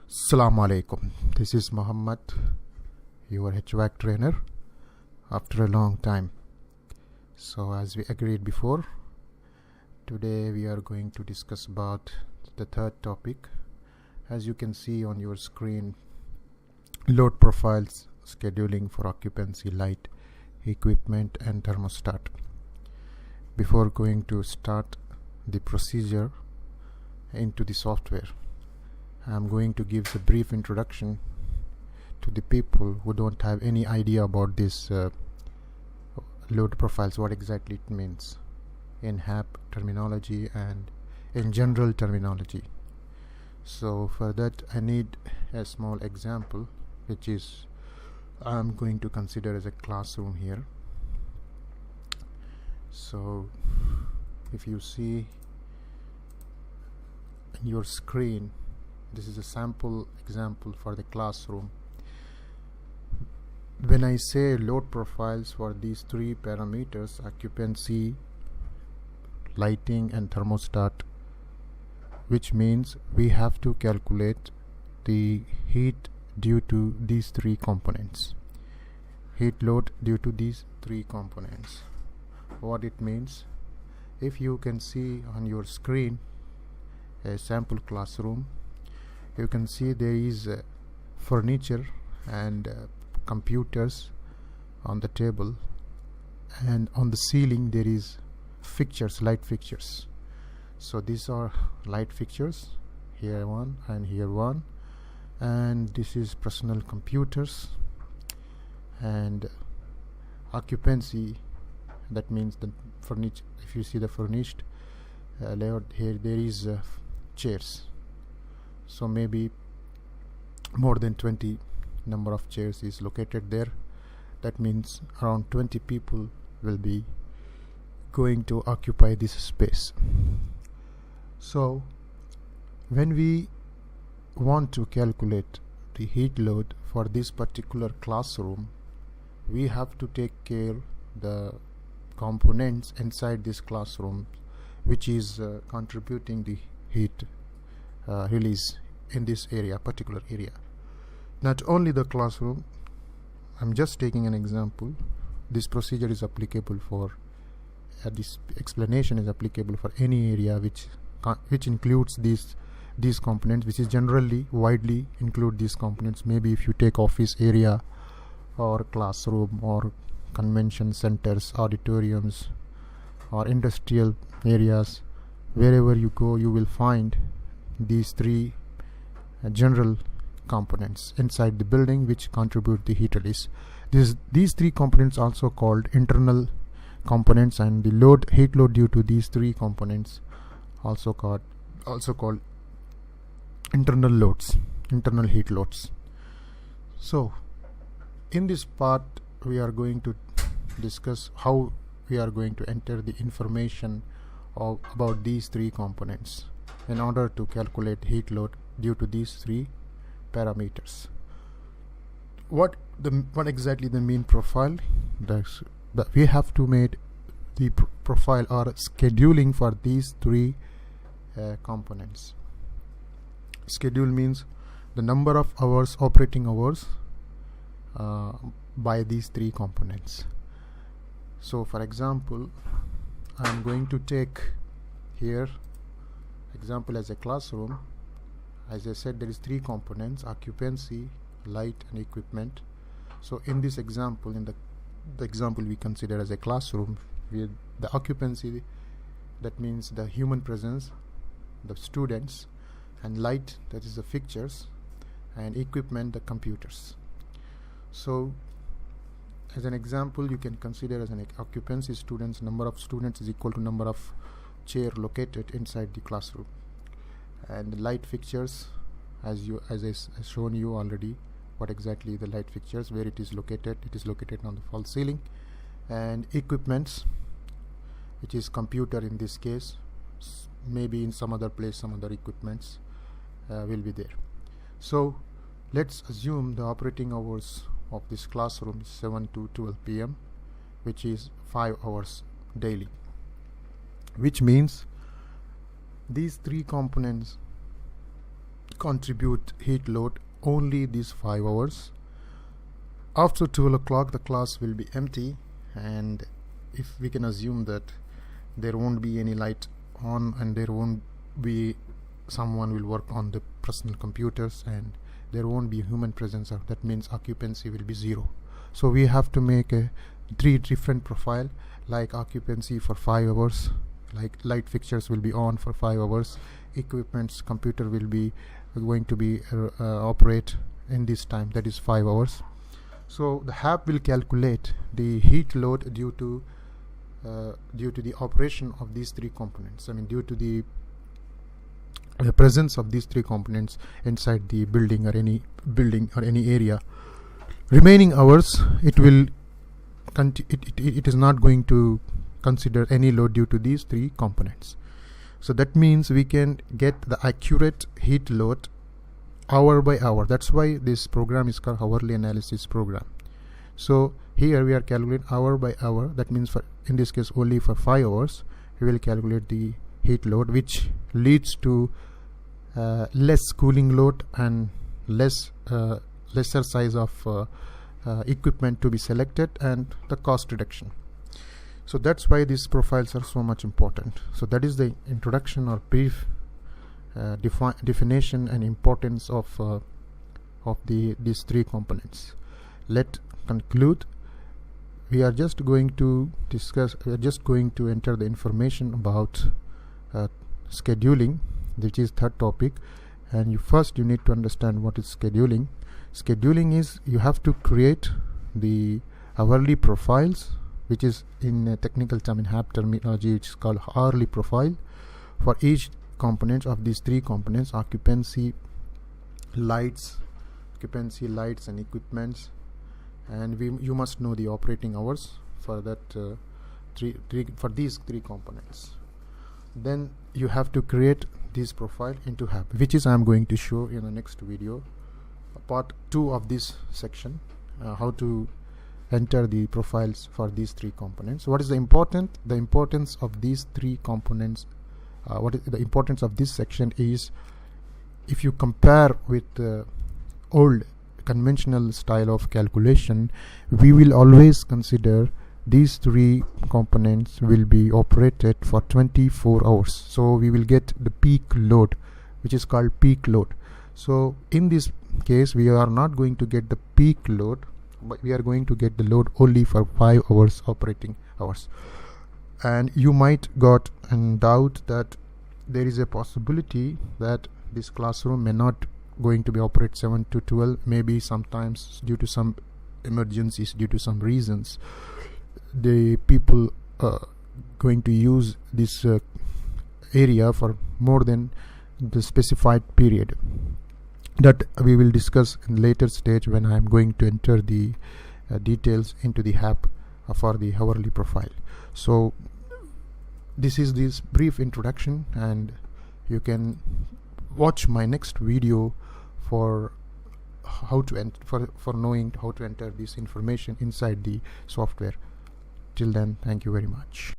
Assalamu alaikum. This is Muhammad, your HVAC trainer, after a long time. So as we agreed before, today we are going to discuss about the third topic. As you can see on your screen, load profiles, scheduling for occupancy, light, equipment and thermostat. Before going to start the procedure into the software, I'm going to give a brief introduction to the people who don't have any idea about this load profiles, what exactly it means in HAP terminology and in general terminology. So for that I need a small example, which is I'm going to consider as a classroom here. So if you see in your screen, this is a sample example for the classroom. When I say load profiles for these three parameters, occupancy, lighting and thermostat, which means we have to calculate the heat due to these three components, heat load due to these three components. What it means, if you can see on your screen a sample classroom, you can see there is furniture and computers on the table, and on the ceiling there is fixtures, light fixtures. So these are light fixtures, here one and here one, and this is personal computers. And occupancy, that means the furniture. If you see the furnished layout here, there is chairs, so maybe more than 20 number of chairs is located there. That means around 20 people will be going to occupy this space. So when we want to calculate the heat load for this particular classroom, we have to take care the components inside this classroom which is contributing the heat release in this area, particular area. Not only the classroom, I'm just taking an example. This procedure is applicable for this explanation is applicable for any area which includes these components, which is generally widely include these components. Maybe if you take office area or classroom or convention centers, auditoriums or industrial areas, wherever you go you will find these three general components inside the building which contribute the heat release. These three components also called internal components, and the heat load due to these three components also called internal loads, internal heat loads. So in this part we are going to discuss how we are going to enter the information about these three components in order to calculate heat load due to these three parameters. What exactly the mean profile? That we have to make the profile or scheduling for these three components. Schedule means the number of hours, operating hours by these three components. So for example, I am going to take here example as a classroom. As I said, there is three components: occupancy, light and equipment. So in this example, in the example we consider as a classroom, with the occupancy, that means the human presence, the students, and light, that is the fixtures, and equipment, the computers. So as an example, you can consider as an occupancy, students, number of students is equal to number of chair located inside the classroom, and the light fixtures, as I shown you already what exactly the light fixtures, where it is located on the false ceiling, and equipments, which is computer in this case, maybe in some other place some other equipments will be there. So let's assume the operating hours of this classroom is 7 to 12 p.m., which is 5 hours daily, which means these three components contribute heat load only these 5 hours. After 12 o'clock the class will be empty, and if we can assume that there won't be any light on and there won't be someone will work on the personal computers and there won't be human presence, that means occupancy will be 0. So we have to make a 3 different profile, like occupancy for 5 hours, like light fixtures will be on for 5 hours, equipment's computer will be going to be operate in this time, that is 5 hours. So the HAP will calculate the heat load due to the operation of these 3 components. I mean, due to the presence of these 3 components inside the building or any area. Remaining hours, it is not going to consider any load due to these 3 components. So that means we can get the accurate heat load hour by hour. That's why this program is called hourly analysis program. So here we are calculating hour by hour. That means for, in this case, only for 5 hours we will calculate the heat load, which leads to less cooling load and lesser size of equipment to be selected, and the cost reduction. So that's why these profiles are so much important. So that is the introduction or brief definition and importance of these 3 components. Let's conclude. We are just going to enter the information about scheduling, which is third topic. And first you need to understand what is scheduling. Scheduling is, you have to create the hourly profiles, which is in technical term, in HAP terminology, which is called hourly profile, for each component of these 3 components: occupancy, lights, and equipments. And you must know the operating hours for that for these 3 components. Then you have to create this profile into HAP, which is I am going to show in the next video, part 2 of this section, how to enter the profiles for these 3 components. What is the importance of these 3 components? What is the importance of this section is, if you compare with the old conventional style of calculation, we will always consider these 3 components will be operated for 24 hours. So we will get the peak load, which is called peak load. So in this case we are not going to get the peak load, but we are going to get the load only for 5 hours operating hours. And you might got and doubt that there is a possibility that this classroom may not going to be operate 7 to 12, maybe sometimes due to some emergencies, due to some reasons, the people going to use this area for more than the specified period. That we will discuss in later stage when I am going to enter the details into the HAP for the hourly profile. So this is this brief introduction, and you can watch my next video for how to for knowing how to enter this information inside the software. Till then, thank you very much.